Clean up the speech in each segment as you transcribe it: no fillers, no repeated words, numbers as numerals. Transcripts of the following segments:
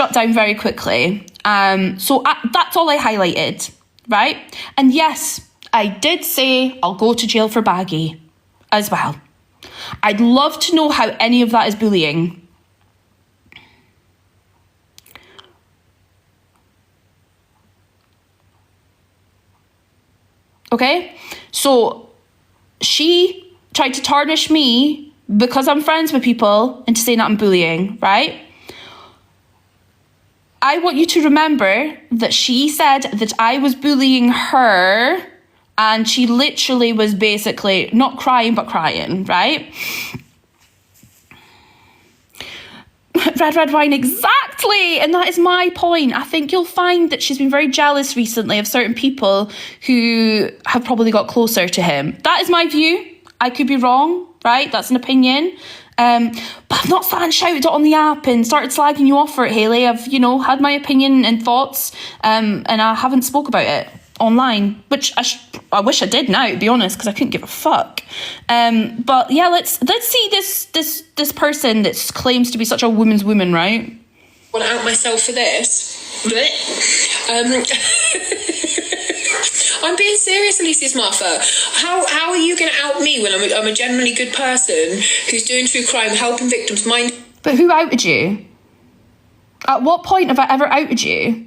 shut down very quickly. So that's all I highlighted, right? And yes, I did say I'll go to jail for baggy as well. I'd love to know how any of that is bullying. Okay? So she tried to tarnish me because I'm friends with people into saying that I'm bullying, right? I want you to remember that she said that I was bullying her, and she literally was basically not crying, but crying, right? Red wine, exactly. And that is my point. I think you'll find that she's been very jealous recently of certain people who have probably got closer to him. That is my view. I could be wrong, right? That's an opinion. But I've not sat and shouted it on the app and started slagging you off for it, Hayley. I've, had my opinion and thoughts, and I haven't spoke about it online, which I wish I did now, to be honest, because I couldn't give a fuck. But yeah, let's see this person that claims to be such a woman's woman, right? I want to out myself for this. I'm being serious, Alicia's Martha. How are you going to out me when I'm a genuinely good person who's doing true crime, helping victims? But who outed you? At what point have I ever outed you?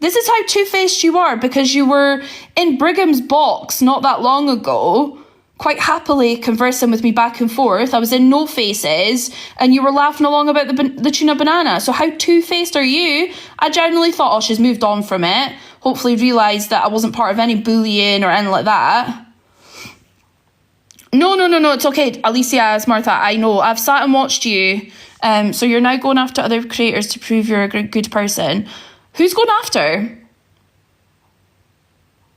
This is how two-faced you are, because you were in Brigham's box not that long ago, quite happily conversing with me back and forth. I was in No Faces, and you were laughing along about the tuna banana. So how two-faced are you? I genuinely thought, oh, she's moved on from it. Hopefully realised that I wasn't part of any bullying or anything like that. No, it's okay. Alicia, Martha, I know. I've sat and watched you. So you're now going after other creators to prove you're a good person. Who's going after?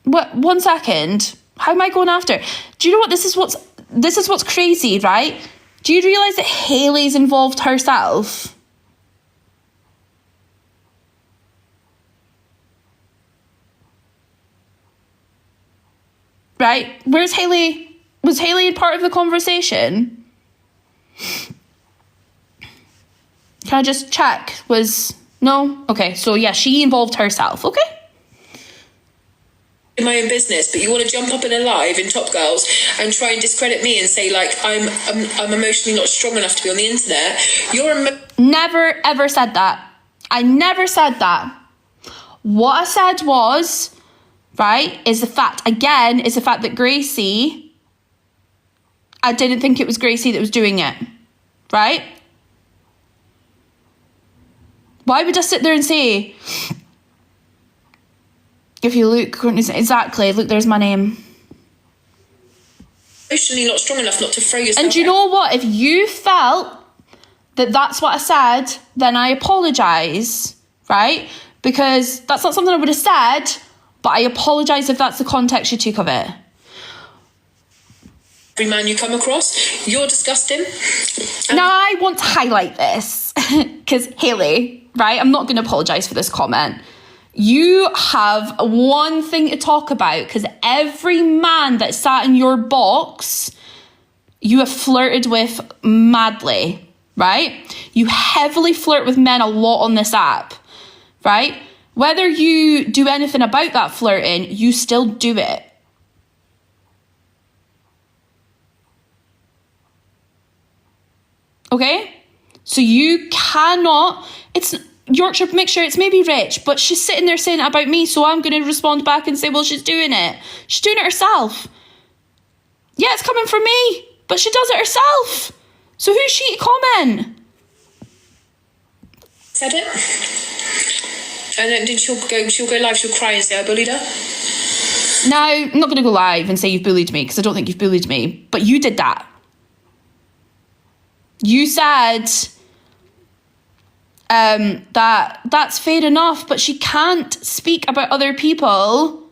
What? 1 second. How am I going after? Do you know what? This is what's crazy, right? Do you realise that Hayley's involved herself? Right? Where's Hayley? Was Hayley part of the conversation? Can I just check? No? Okay, so yeah, she involved herself, okay? In my own business, but you want to jump up in a live in Top Girls and try and discredit me and say, like, I'm emotionally not strong enough to be on the internet. Never, ever said that. I never said that. What I said was, right, is the fact that Gracie, I didn't think it was Gracie that was doing it, right? Why would I sit there and say, if you look, Courtney, exactly, look, there's my name. Emotionally not strong enough not to throw yourself. And do you know what? If you felt that that's what I said, then I apologise, right? Because that's not something I would have said, but I apologise if that's the context you took of it. Every man you come across, you're disgusting. Now, I want to highlight this, because Hayley, right, I'm not going to apologise for this comment. You have one thing to talk about, because every man that sat in your box, you have flirted with madly, right? You heavily flirt with men a lot on this app, right? Whether you do anything about that flirting, you still do it. Okay? So you cannot, it's Yorkshire mixture, it's maybe rich, but she's sitting there saying it about me, so I'm going to respond back and say, well, she's doing it. She's doing it herself. Yeah, it's coming from me, but she does it herself. So who's she to comment? Said it. And then she'll go live, she'll cry and say I bullied her. No, I'm not going to go live and say you've bullied me, because I don't think you've bullied me, but you did that. You said that's fair enough, but she can't speak about other people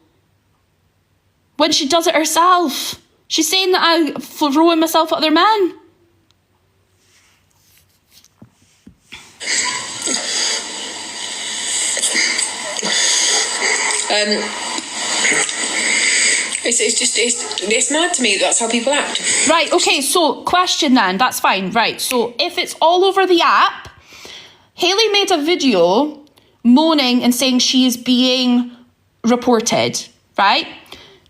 when she does it herself. She's saying that I'm throwing myself at other men. It's mad to me that's how people act. Right, okay, so question then, that's fine. Right, so if it's all over the app, Hayley made a video moaning and saying she is being reported, right?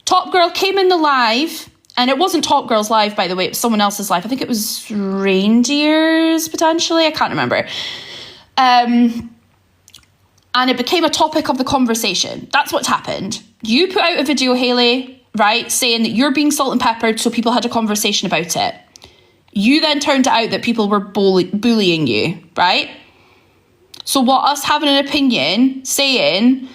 Top Girl came in the live, and it wasn't Top Girl's live, by the way, it was someone else's live. I think it was Reindeer's, potentially. I can't remember. And it became a topic of the conversation. That's what's happened. You put out a video, Hayley, right, saying that you're being salt and peppered, so people had a conversation about it. You then turned it out that people were bullying you, right? So what us having an opinion, saying,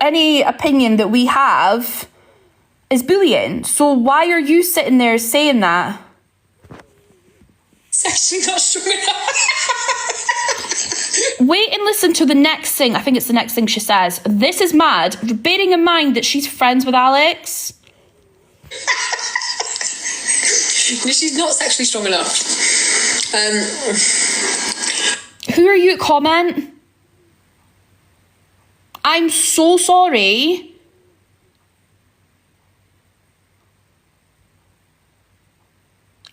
any opinion that we have is bullying. So why are you sitting there saying that? It's actually not strong enough. Wait and listen to the next thing. I think it's the next thing she says. This is mad, bearing in mind that she's friends with Alex. No, she's not sexually strong enough. Who are you to comment? I'm so sorry.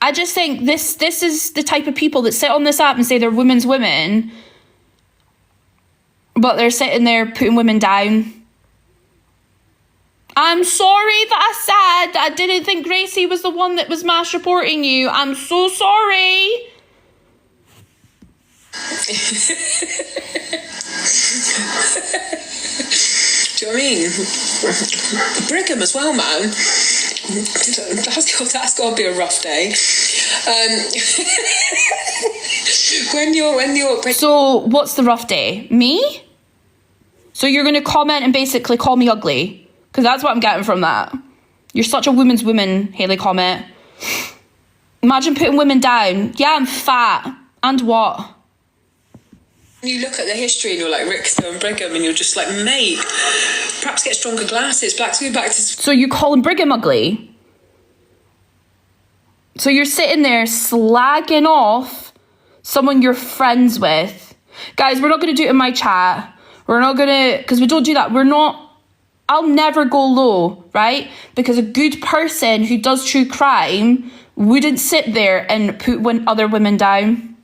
I just think this is the type of people that sit on this app and say they're women's women, but they're sitting there putting women down. I'm sorry that I said that I didn't think Gracie was the one that was mass reporting you. I'm so sorry. Do you know what I mean? Brigham as well, man. That's got to be a rough day. When you're So what's the rough day? Me? So you're going to comment and basically call me ugly? Because that's what I'm getting from that. You're such a woman's woman, Hayley comment. Imagine putting women down. Yeah, I'm fat. And what? You look at the history and you're like Rickster and Brigham and you're just like, mate, perhaps get stronger glasses. Back to. So you're calling Brigham ugly? So you're sitting there slagging off someone you're friends with. Guys, we're not going to do it in my chat. We're not going to, because we don't do that. I'll never go low, right? Because a good person who does true crime wouldn't sit there and put other women down.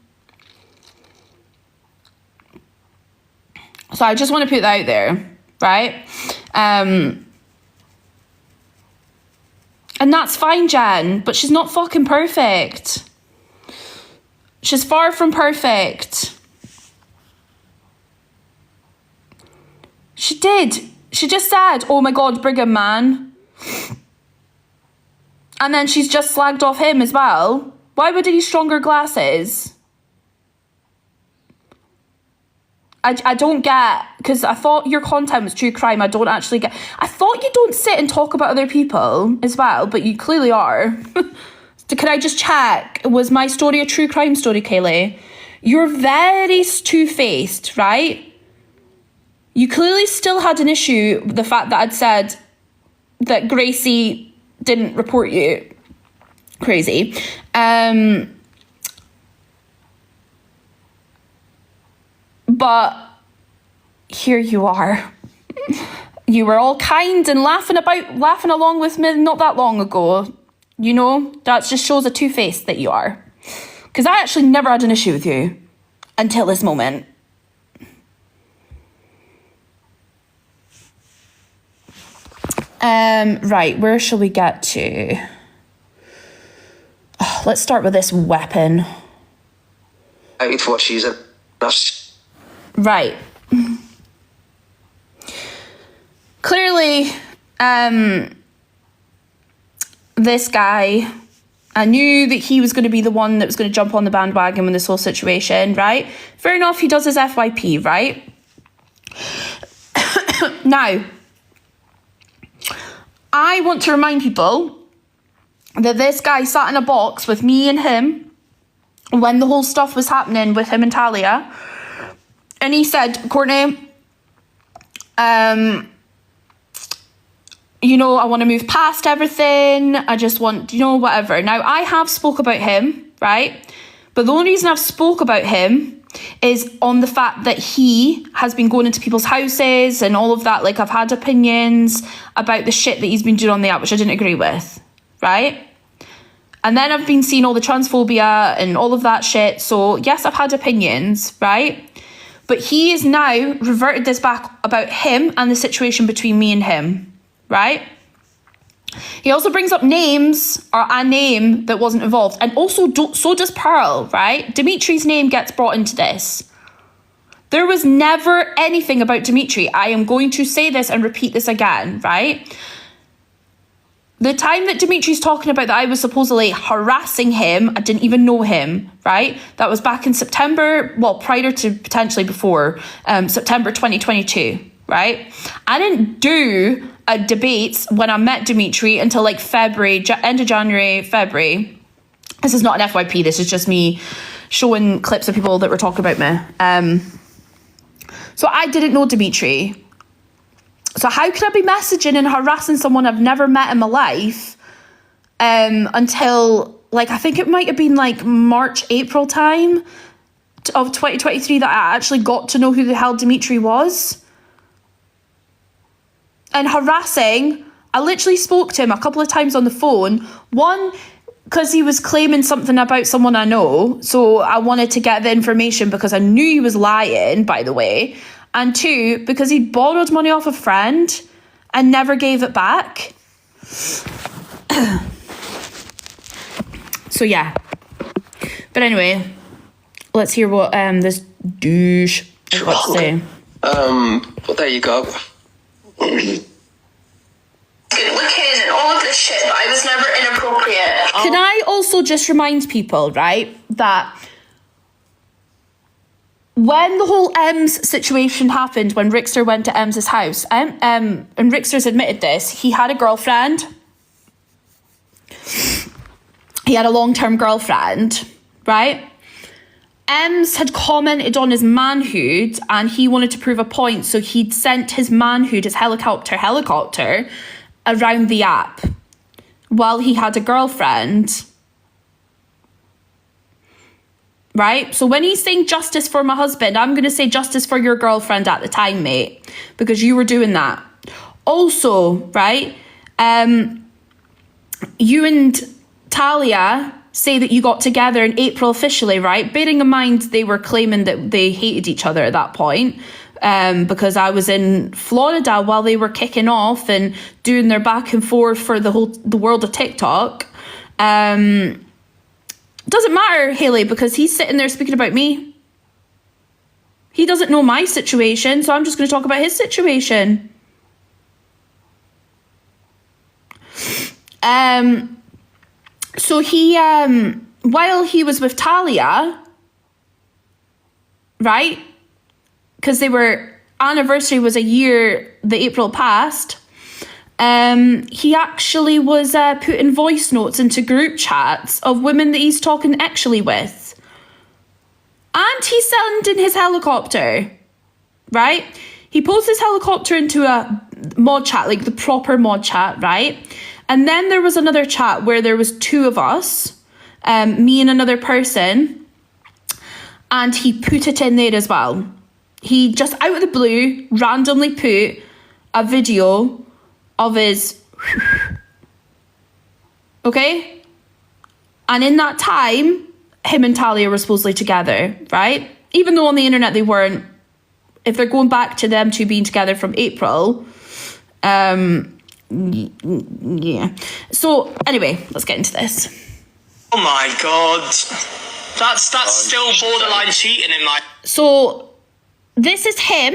So I just want to put that out there, right? And that's fine, Jen, but she's not fucking perfect. She's far from perfect. She did. She just said, oh my God, Brigham, man. And then she's just slagged off him as well. Why would he need stronger glasses? I don't get, because I thought your content was true crime. I don't actually get. I thought you don't sit and talk about other people as well, but you clearly are. Can I just check? Was my story a true crime story, Kaylee? You're very two-faced, right? You clearly still had an issue with the fact that I'd said that Gracie didn't report you. Crazy. But here you are. You were all kind and laughing along with me not that long ago. You know, that just shows a two-faced that you are. Because I actually never had an issue with you until this moment. Right, where shall we get to? Oh, let's start with this weapon. What she's a... Right. Clearly, this guy, I knew that he was going to be the one that was going to jump on the bandwagon with this whole situation, right? Fair enough, he does his FYP, right? Now, I want to remind people that this guy sat in a box with me and him when the whole stuff was happening with him and Talia. And he said, Courtney, you know, I want to move past everything. I just want, you know, whatever. Now, I have spoke about him, right? But the only reason I've spoke about him is on the fact that he has been going into people's houses and all of that. Like, I've had opinions about the shit that he's been doing on the app, which I didn't agree with, right? And then I've been seeing all the transphobia and all of that shit. So yes, I've had opinions, right? But he is now reverted this back about him and the situation between me and him, right? He also brings up names, or a name that wasn't involved. And also, so does Pearl, right? Dimitri's name gets brought into this. There was never anything about Dimitri. I am going to say this and repeat this again, right? The time that Dimitri's talking about that I was supposedly harassing him, I didn't even know him, right? That was back in September, well, prior to potentially before, September 2022, right? I didn't do debates when I met Dimitri until like February, end of January, February. This is not an FYP, this is just me showing clips of people that were talking about me. So I didn't know Dimitri. So how can I be messaging and harassing someone I've never met in my life until, like, I think it might have been like March, April time of 2023 that I actually got to know who the hell Dimitri was. And harassing, I literally spoke to him a couple of times on the phone. One, because he was claiming something about someone I know. So I wanted to get the information because I knew he was lying, by the way. And two, because he borrowed money off a friend and never gave it back. So yeah. But anyway, let's hear what this douche has got to say. Well, there you go. Looking and all of this shit, but I was never inappropriate. Can I also just remind people, right, that when the whole Ems situation happened, when Rickster went to Ems's house, and Rickster's admitted this, he had a girlfriend. He had a long-term girlfriend, right? Ems had commented on his manhood and he wanted to prove a point, so he'd sent his manhood, his helicopter around the app while he had a girlfriend. Right? So when he's saying justice for my husband, I'm going to say justice for your girlfriend at the time, mate, because you were doing that. Also, right, you and Talia say that you got together in April officially, right? Bearing in mind they were claiming that they hated each other at that point, because I was in Florida while they were kicking off and doing their back and forth for the world of TikTok. Doesn't matter, Haley, because he's sitting there speaking about me. He doesn't know my situation, so I'm just going to talk about his situation. So he, while he was with Talia, right, because anniversary was a year, the April passed, he actually was putting voice notes into group chats of women that he's talking actually with. And he's sending his helicopter, right? He posts his helicopter into a mod chat, like the proper mod chat, right? And then there was another chat where there was two of us, me and another person, and he put it in there as well. He just out of the blue randomly put a video of his okay? And in that time, him and Talia were supposedly together, right? Even though on the internet they weren't. If they're going back to them two being together from April, yeah. So anyway, let's get into this. Oh my god. That's still borderline cheating in my... So this is him,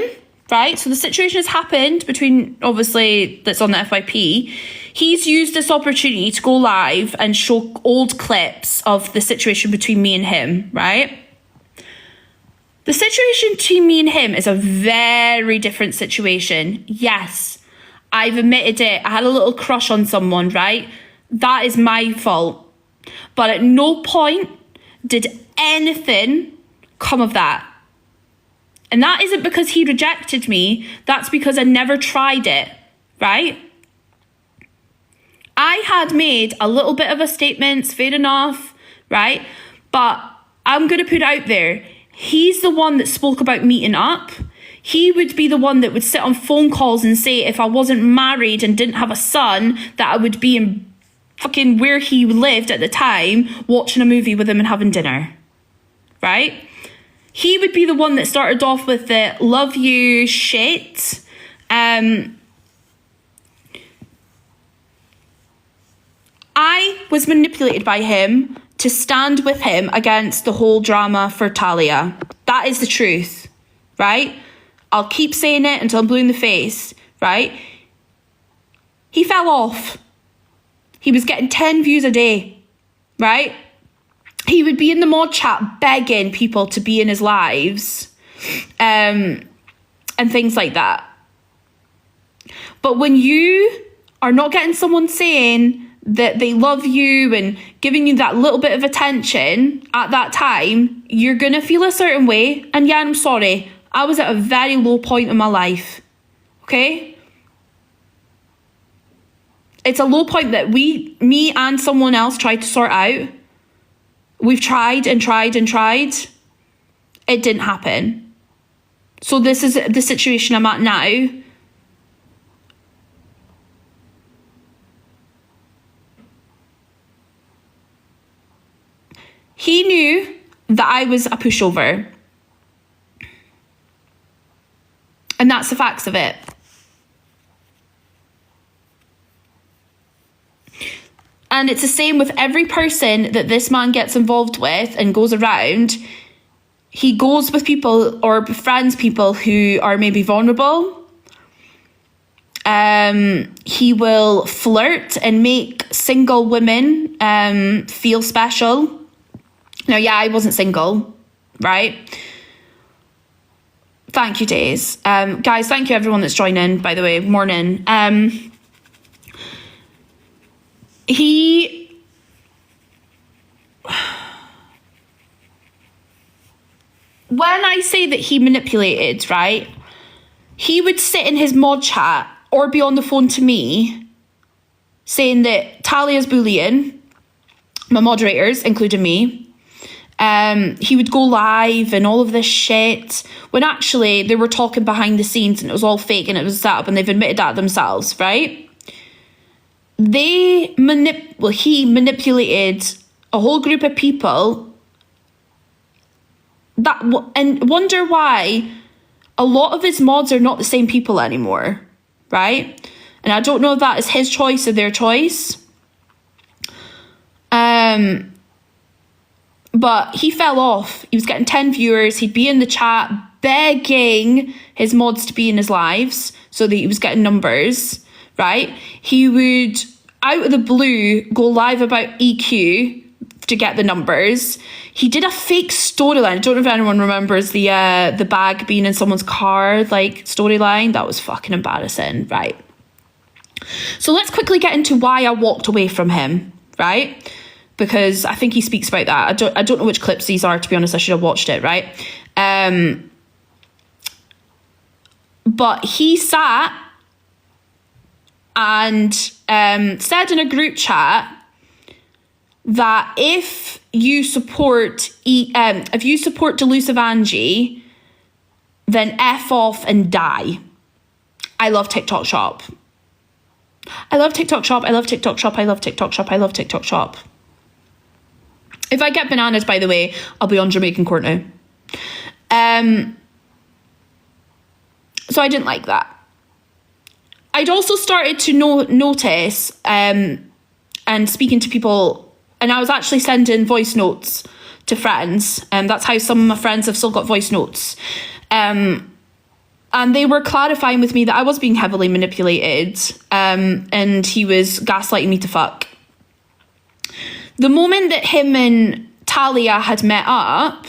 right? So the situation has happened between, obviously, that's on the FYP. He's used this opportunity to go live and show old clips of the situation between me and him, right? The situation between me and him is a very different situation. Yes, I've admitted it. I had a little crush on someone, right? That is my fault. But at no point did anything come of that. And that isn't because he rejected me. That's because I never tried it, right? I had made a little bit of a statement, fair enough, right? But I'm going to put it out there. He's the one that spoke about meeting up. He would be the one that would sit on phone calls and say if I wasn't married and didn't have a son, that I would be in fucking where he lived at the time, watching a movie with him and having dinner. Right? He would be the one that started off with the love you shit. I was manipulated by him to stand with him against the whole drama for Talia. That is the truth, right? I'll keep saying it until I'm blue in the face, right? He fell off. He was getting 10 views a day, right? He would be in the mod chat begging people to be in his lives, and things like that. But when you are not getting someone saying that they love you and giving you that little bit of attention at that time, you're going to feel a certain way. And yeah, I'm sorry. I was at a very low point in my life. Okay? It's a low point that me and someone else tried to sort out. We've tried and tried and tried. It didn't happen. So this is the situation I'm at now. He knew that I was a pushover. And that's the facts of it. And it's the same with every person that this man gets involved with and goes around. He goes with people or befriends people who are maybe vulnerable. He will flirt and make single women feel special. Now, yeah, I wasn't single, right? Thank you, Days. Guys, thank you everyone that's joining, by the way. Morning. When I say that he manipulated, right? He would sit in his mod chat or be on the phone to me saying that Talia's bullying, my moderators, including me. He would go live and all of this shit when actually they were talking behind the scenes and it was all fake and it was set up, and they've admitted that themselves, right? He manipulated a whole group of people and wonder why a lot of his mods are not the same people anymore, right? And I don't know if that is his choice or their choice. But he fell off. He was getting 10 viewers. He'd be in the chat begging his mods to be in his lives so that he was getting numbers, right? He would, out of the blue, go live about EQ to get the numbers. He did a fake storyline. I don't know if anyone remembers the bag being in someone's car, like, storyline. That was fucking embarrassing, right? So let's quickly get into why I walked away from him, right? Because I think he speaks about that. I don't know which clips these are, to be honest. I should have watched it, right? But he sat and said in a group chat that if you support Delusive Angie, then F off and die. I love TikTok Shop. I love TikTok Shop. I love TikTok Shop. I love TikTok Shop. I love TikTok Shop. If I get bananas, by the way, I'll be on Jamaican Courtney. So I didn't like that. I'd also started to notice and speaking to people, and I was actually sending voice notes to friends, and that's how some of my friends have still got voice notes. And they were clarifying with me that I was being heavily manipulated, and he was gaslighting me to fuck. The moment that him and Talia had met up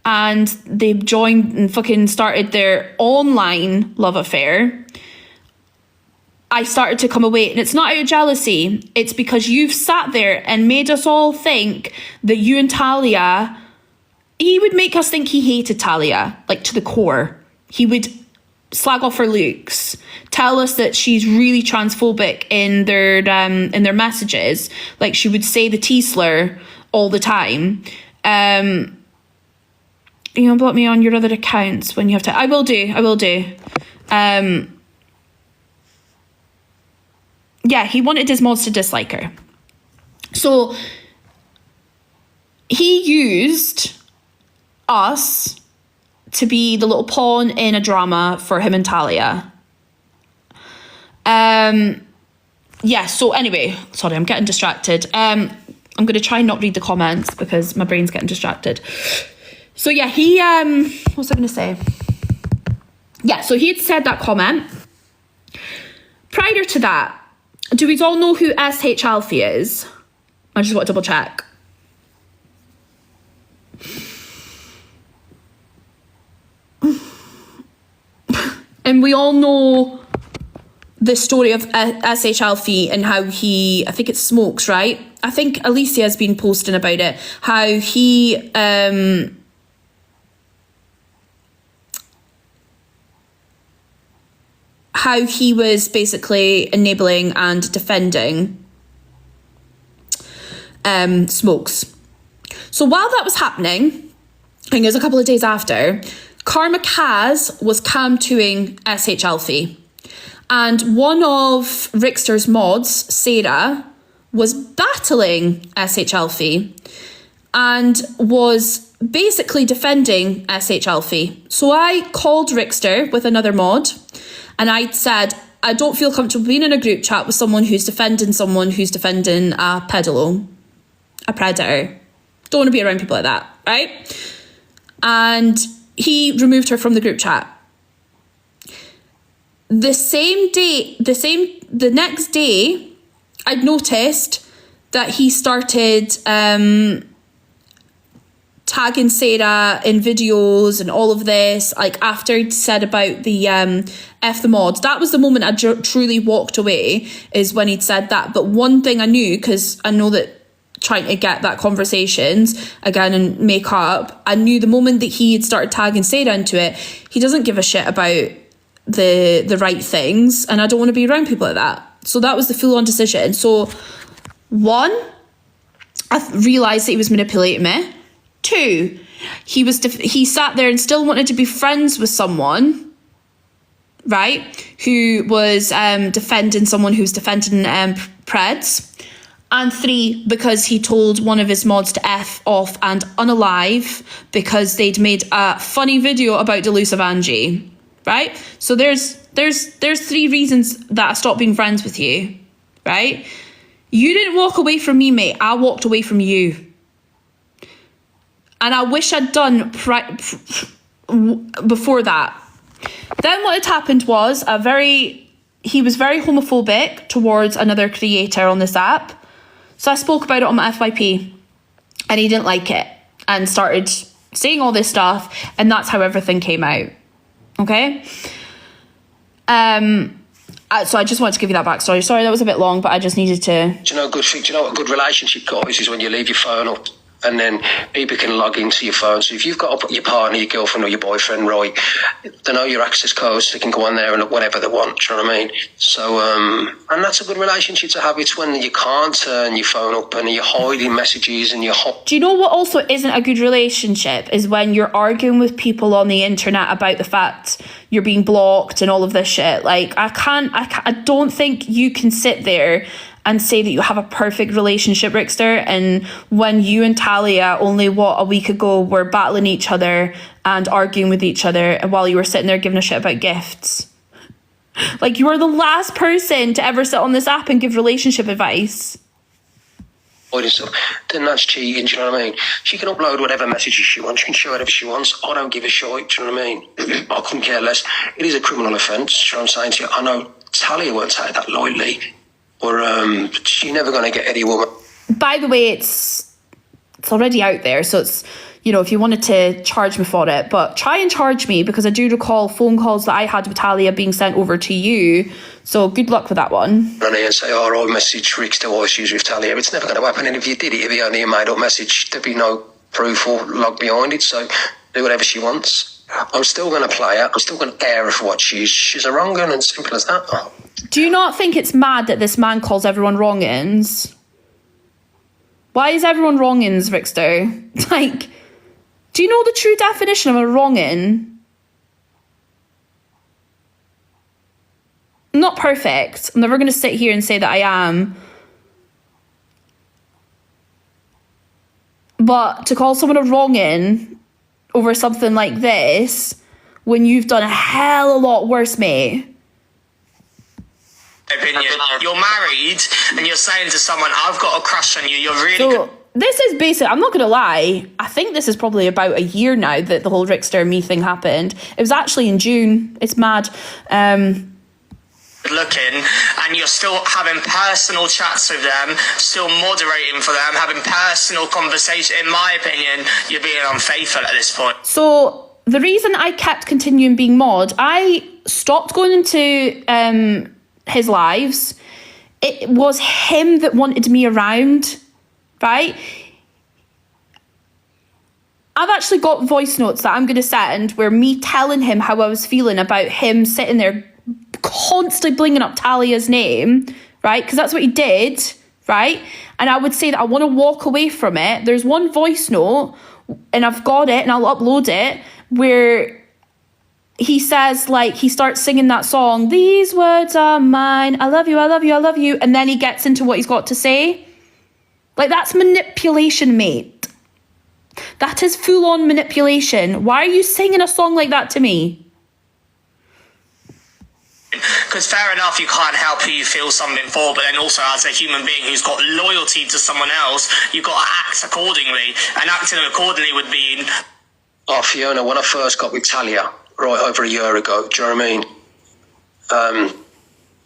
and they joined and fucking started their online love affair, I started to come away. And it's not out of jealousy. It's because you've sat there and made us all think that you and Talia, he would make us think he hated Talia, like to the core. He would slag off her looks, tell us that she's really transphobic in their messages, like she would say the T slur all the time. you know, block me on your other accounts when you have time. I will do. Yeah, he wanted his mods to dislike her. So he used us to be the little pawn in a drama for him and Talia. Yeah, so anyway, sorry, I'm getting distracted. I'm going to try and not read the comments because my brain's getting distracted. So yeah, he, what was I going to say? Yeah, so he had said that comment. Prior to that, do we all know who SH Alfie is? I just want to double check. And we all know the story of SH Alfie and how he, I think it's Smokes, right? I think Alicia has been posting about it. How he, was basically enabling and defending Smokes. So while that was happening, I think it was a couple of days after, Karma Kaz was cam-2ing SH Alfie. And one of Rickster's mods, Sarah, was battling SH Alfie and was basically defending SH Alfie. So I called Rickster with another mod and I said, I don't feel comfortable being in a group chat with someone who's defending a peddalo, a predator. Don't want to be around people like that, right? And he removed her from the group chat. The next day, I'd noticed that he started tagging Sarah in videos and all of this, like after he'd said about the F the mods. That was the moment I truly walked away, is when he'd said that. But one thing I knew, because I know that trying to get that conversations again and make up, I knew the moment that he had started tagging Sarah into it, he doesn't give a shit about the right things, and I don't want to be around people like that. So that was the full-on decision. So one, I realised that he was manipulating me. Two, he sat there and still wanted to be friends with someone, right, who was defending someone who was defending Preds. And three, because he told one of his mods to F off and unalive because they'd made a funny video about Delusive Angie, right? So there's three reasons that I stopped being friends with you, right? You didn't walk away from me, mate. I walked away from you. And I wish I'd done before that. Then what had happened was he was very homophobic towards another creator on this app. So I spoke about it on my FYP and he didn't like it and started saying all this stuff, and that's how everything came out. Okay? So I just wanted to give you that backstory. Sorry, that was a bit long, but I just needed to... Do you know what a good relationship, guys, is when you leave your phone up and then people can log into your phone. So if you've got your partner, your girlfriend or your boyfriend, right, they know your access codes, so they can go on there and look whatever they want, do you know what I mean? So, and that's a good relationship to have. It's when you can't turn your phone up and you're hiding messages and you're... Do you know what also isn't a good relationship? Is when you're arguing with people on the internet about the fact you're being blocked and all of this shit. Like, I don't think you can sit there and say that you have a perfect relationship, Rickster, and when you and Talia only, a week ago, were battling each other and arguing with each other while you were sitting there giving a shit about gifts. Like, you are the last person to ever sit on this app and give relationship advice. Then that's cheating, do you know what I mean? She can upload whatever messages she wants, she can show whatever she wants. I don't give a shit, do you know what I mean? I couldn't care less. It is a criminal offence, you know what I'm saying to you? I know Talia won't take that lightly, or she's never going to get any woman. By the way, it's already out there, so it's, you know, if you wanted to charge me for it, but try and charge me, because I do recall phone calls that I had with Talia being sent over to you, so good luck with that one. And say, I message Rick's to issues with Talia. It's never going to happen, and if you did it, it'd be only a made-up message. There'd be no proof or log behind it, so do whatever she wants. I'm still going to play her. I'm still going to air her for what she's a wrong one, and simple as that. Do you not think it's mad that this man calls everyone wrongins? Why is everyone wrongins, Rickster? Like, Do you know the true definition of a wronging? I'm not perfect. I'm never going to sit here and say that I am. But to call someone a wronging over something like this, when you've done a hell of a lot worse, mate. Opinion. You're married and you're saying to someone, I've got a crush on you, you're really So this is basic. I'm not going to lie. I think this is probably about a year now that the whole Rickster and me thing happened. It was actually in June. It's mad. looking, and you're still having personal chats with them, still moderating for them, having personal conversation. In my opinion, you're being unfaithful at this point. So the reason I kept continuing being mod, I stopped going into his lives. It was him that wanted me around, right? I've actually got voice notes that I'm going to send where me telling him how I was feeling about him sitting there constantly blinging up Talia's name, right? Because that's what he did, right? And I would say that I want to walk away from it. There's one voice note, and I've got it, and I'll upload it, where he says, like, he starts singing that song, "These words are mine, I love you, I love you, I love you," and then he gets into what he's got to say. Like, that's manipulation, mate. That is full-on manipulation. Why are you singing a song like that to me? Because fair enough, you can't help who you feel something for, but then also as a human being who's got loyalty to someone else, you've got to act accordingly. And acting accordingly would be... Oh, Fiona, when I first got with Talia, right over a year ago, do you know what I mean?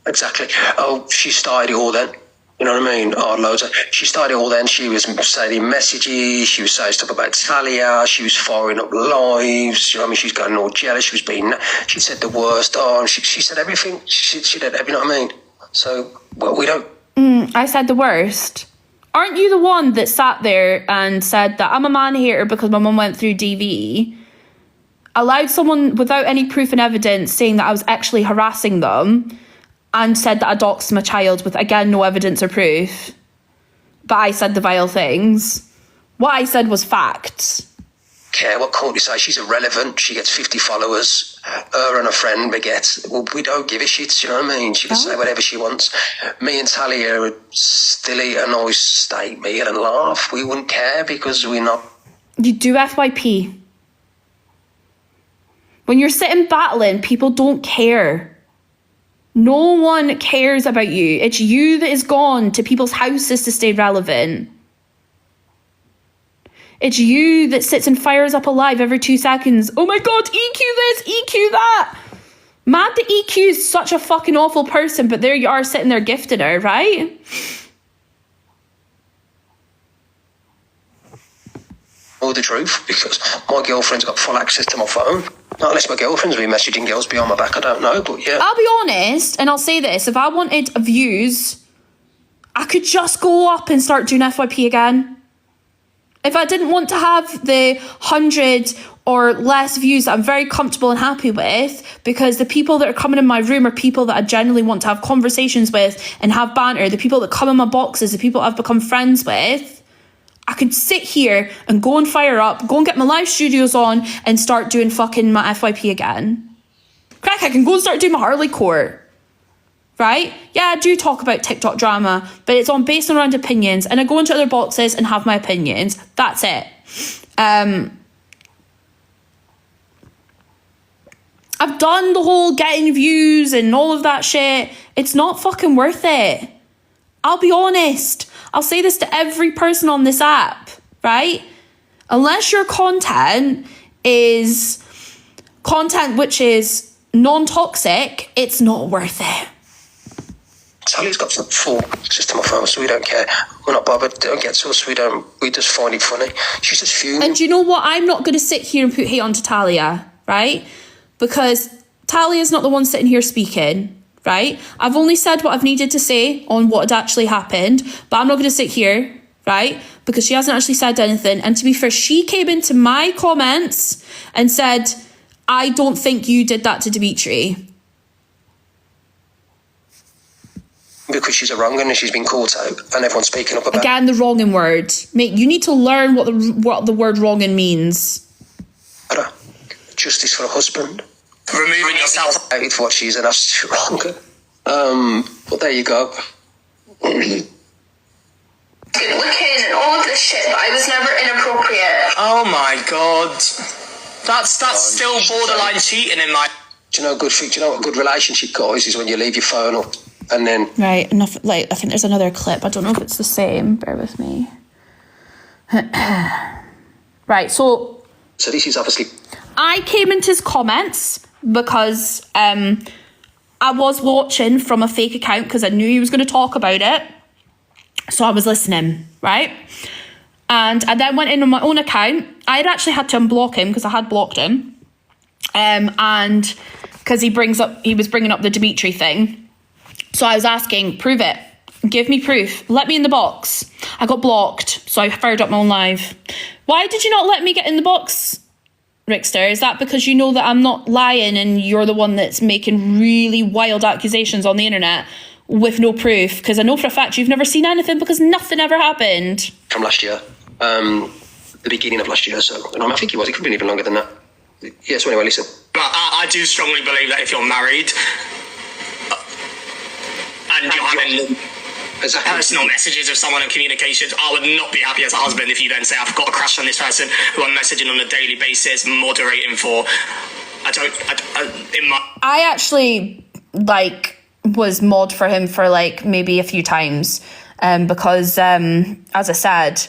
Exactly. Oh, she started it all then. You know what I mean? Oh, loads of... She started it all then. She was sending messages. She was saying stuff about Talia. She was firing up lives. You know what I mean? She was getting all jealous. She was being... She said the worst. Oh, she said everything. She did everything, you know what I mean? So, well, we don't... I said the worst. Aren't you the one that sat there and said that I'm a man hater because my mum went through DV, allowed someone without any proof and evidence saying that I was actually harassing them, and said that I doxed my child with, again, no evidence or proof? But I said the vile things. What I said was facts. Care what Courtney says. She's irrelevant. She gets 50 followers. Her and a friend beget. Well, we don't give a shit, you know what I mean? She can say whatever she wants. Me and Talia would still eat a nice steak meal and laugh. We wouldn't care because we're not... You do FYP. When you're sitting battling, people don't care. No one cares about you. It's you that is gone to people's houses to stay relevant. It's you that sits and fires up a live every 2 seconds. Oh my God, EQ this, EQ that. Mad that EQ is such a fucking awful person, but there you are sitting there gifting her, right? Know the truth, because my girlfriend's got full access to my phone. Not unless my girlfriend's been messaging girls behind my back, I don't know, but yeah. I'll be honest, and I'll say this, if I wanted views, I could just go up and start doing FYP again. If I didn't want to have the 100 or less views that I'm very comfortable and happy with, because the people that are coming in my room are people that I genuinely want to have conversations with and have banter, the people that come in my boxes, the people I've become friends with, I could sit here and go and fire up, go and get my live studios on and start doing fucking my FYP again. Crack, I can go and start doing my Harley Court. Right? Yeah, I do talk about TikTok drama, but it's on based around opinions, and I go into other boxes and have my opinions. That's it. I've done the whole getting views and all of that shit. It's not fucking worth it. I'll be honest. I'll say this to every person on this app, right? Unless your content is content which is non-toxic, it's not worth it. Sally's got some full access to my phone, so we don't care. We're not bothered. They don't get to us. We just find it funny. She's just fuming. And do you know what? I'm not going to sit here and put hate onto Talia, right? Because Talia's not the one sitting here speaking, right? I've only said what I've needed to say on what had actually happened, but I'm not going to sit here, right? Because she hasn't actually said anything. And to be fair, she came into my comments and said, I don't think you did that to Dimitri. Because she's a wrong and she's been caught out and everyone's speaking up about it. Again, the wronging word. Mate, you need to learn what the word wronging means. justice for a husband. Removing yourself. It's what she's an absolute wrong. But there you go. Good looking and all of this shit, but I was never inappropriate. Oh my god. That's still borderline cheating in my... Do you know what a good relationship, guys, is when you leave your phone up and then... Right, enough. Like, I think there's another clip. I don't know if it's the same. Bear with me. Right, so this is obviously... I came into his comments because I was watching from a fake account because I knew he was going to talk about it. So I was listening, right? And I then went in on my own account. I had actually had to unblock him because I had blocked him. And because he was bringing up the Dimitri thing. So I was asking, prove it. Give me proof. Let me in the box. I got blocked, so I fired up my own live. Why did you not let me get in the box, Rickster? Is that because you know that I'm not lying and you're the one that's making really wild accusations on the internet with no proof? Because I know for a fact you've never seen anything because nothing ever happened. From last year. The beginning of last year, so... And I think it could have been even longer than that. Yeah, so anyway, listen. But I do strongly believe that if you're married and you're having personal messages of someone and communications, I would not be happy as a husband if you then say, I've got a crush on this person who I'm messaging on a daily basis, moderating for. I actually, was mod for him for, maybe a few times because, as I said,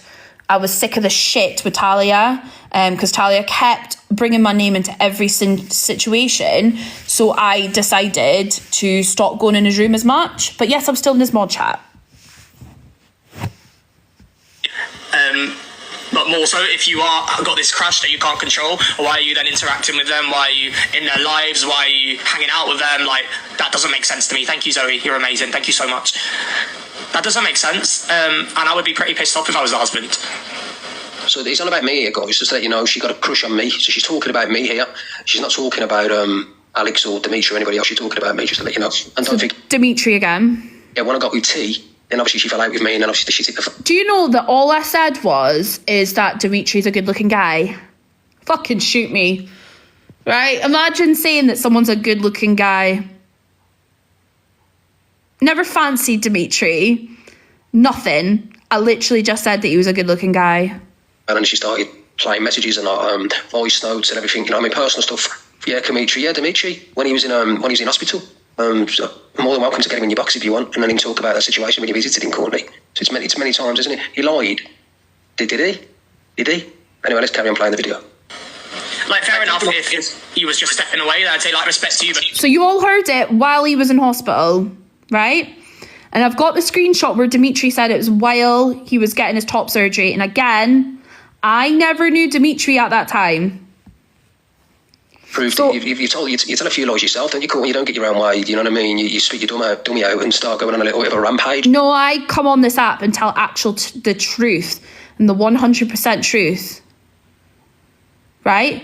I was sick of the shit with Talia because Talia kept bringing my name into every situation. So I decided to stop going in his room as much. But yes, I'm still in his mod chat. But more so, if you got this crush that you can't control, why are you then interacting with them? Why are you in their lives? Why are you hanging out with them? That doesn't make sense to me. Thank you, Zoe. You're amazing. Thank you so much. That doesn't make sense. And I would be pretty pissed off if I was the husband. So it's not about me here, guys. Just to let you know, she got a crush on me. So she's talking about me here. She's not talking about Alex or Dimitri or anybody else. She's talking about me, just to let you know. And don't think... Dimitri again. Yeah, when I got with T, then obviously she fell out with me, and then obviously she... Do you know that all I said is that Dimitri's a good-looking guy? Fucking shoot me. Right? Imagine saying that someone's a good-looking guy. Never fancied Dimitri. Nothing. I literally just said that he was a good-looking guy. And then she started playing messages and voice notes and everything, personal stuff. Yeah, Dimitri, when he was in hospital. So more than welcome to get him in your box if you want, and then he can talk about that situation when you visited him, Courtney. So it's many times, isn't it? He lied. Did he? Anyway, let's carry on playing the video. Fair enough if he was just stepping away, I'd say, respect to you. But so you all heard it while he was in hospital, right? And I've got the screenshot where Dimitri said it was while he was getting his top surgery. And again, I never knew Dimitri at that time. Proved it. You tell a few lies yourself, don't you, Courtney? You don't get your own way, you know what I mean? You spit your dummy out and start going on a little bit of a rampage. No, I come on this app and tell the truth and the 100% truth. Right?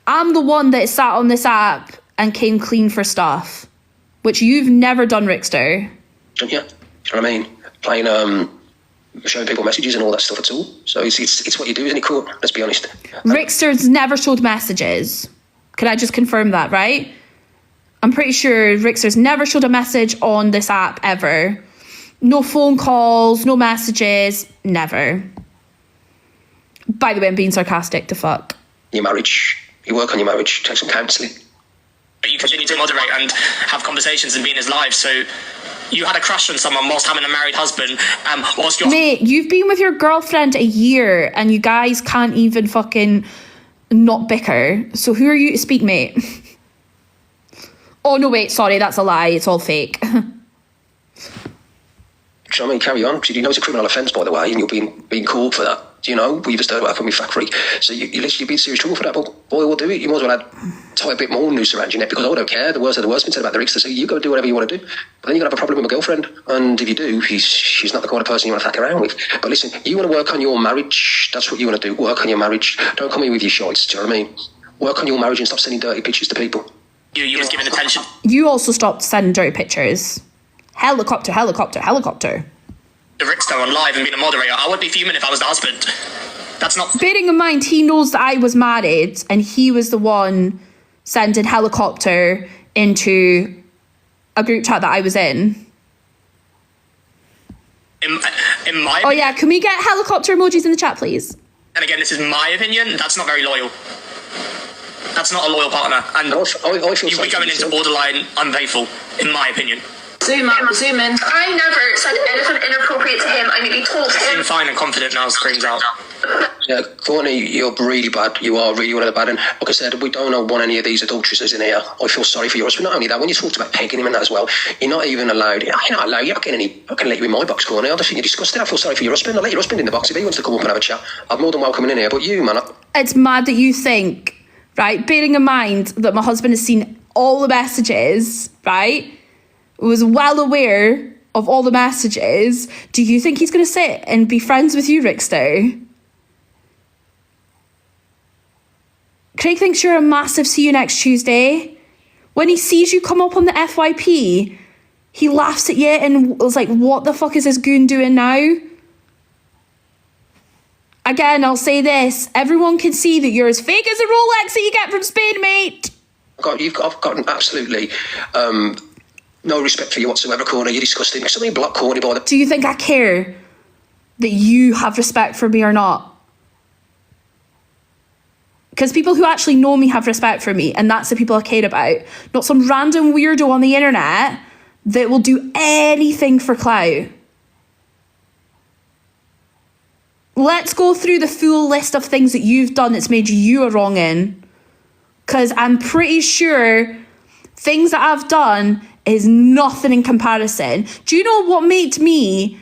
I'm the one that sat on this app and came clean for stuff, which you've never done, Rickster. Don't you? Do you know what I mean? Playing, showing people messages and all that stuff at all. So it's what you do, isn't it, Court? Let's be honest. Rickster's never showed messages. Can I just confirm that, right? I'm pretty sure Rickster's never showed a message on this app ever. No phone calls, no messages, never. By the way, I'm being sarcastic to fuck. Your marriage. You work on your marriage. Take some counselling. But you continue to moderate and have conversations and be in his life, so... You had a crush on someone whilst having a married husband. Whilst you're... Mate, you've been with your girlfriend a year and you guys can't even fucking not bicker. So who are you to speak, mate? Oh, no, wait, sorry, that's a lie. It's all fake. Do you know what I mean? Carry on. Because you know it's a criminal offence, by the way, and you're being called for that. Do you know? We just don't work on me factory. So you're literally being serious trouble for that. But boy, we'll do it. You might as well tie a bit more noose around your neck, because I don't care. The worst of the worst been said about the Rickster. So you got to do whatever you want to do. But then you're going to have a problem with my girlfriend. And if you do, she's not the kind of person you want to fuck around with. But listen, you want to work on your marriage. That's what you want to do. Work on your marriage. Don't come in with your shites. Do you know what I mean? Work on your marriage and stop sending dirty pictures to people. You was given attention. You also stopped sending dirty pictures. Helicopter. The Rickster on live and being a moderator. I would be fuming if I was the husband. That's not... Bearing in mind, he knows that I was married and he was the one sending helicopter into a group chat that I was in. In my... Oh yeah, can we get helicopter emojis in the chat, please? And again, this is my opinion. That's not very loyal. That's not a loyal partner. And I feel you'd be going into borderline unfaithful, in my opinion. Zoom in. I never said anything inappropriate to him. I nearly told I'm him. fine and confident now, screams out. Yeah, Courtney, you're really bad. You are really one of the bad. And like I said, we don't want any of these adulteresses in here. I feel sorry for yours. But not only that, when you talked about pegging him and that as well, you're not even allowed. You're not allowed. You're not getting any. I can let you in my box, Courtney. I just think you're disgusting. I feel sorry for your husband. I'll let your husband in the box if he wants to come up and have a chat. I'm more than welcome in here. But you, man. It's mad that you think, right, bearing in mind that my husband has seen all the messages, right, was well aware of all the messages, do you think he's going to sit and be friends with you, Rickster? Craig thinks you're a massive see you next Tuesday. When he sees you come up on the FYP, he laughs at you and was like, what the fuck is this goon doing now? Again, I'll say this. Everyone can see that you're as fake as a Rolex that you get from Spain, mate. I've gotten absolutely no respect for you whatsoever, Courtney. You're disgusting. Something block Courtney by the... Do you think I care that you have respect for me or not? Because people who actually know me have respect for me, and that's the people I care about. Not some random weirdo on the internet that will do anything for clout. Let's go through the full list of things that you've done that's made you a wrong'un. Because I'm pretty sure things that I've done is nothing in comparison. Do you know what made me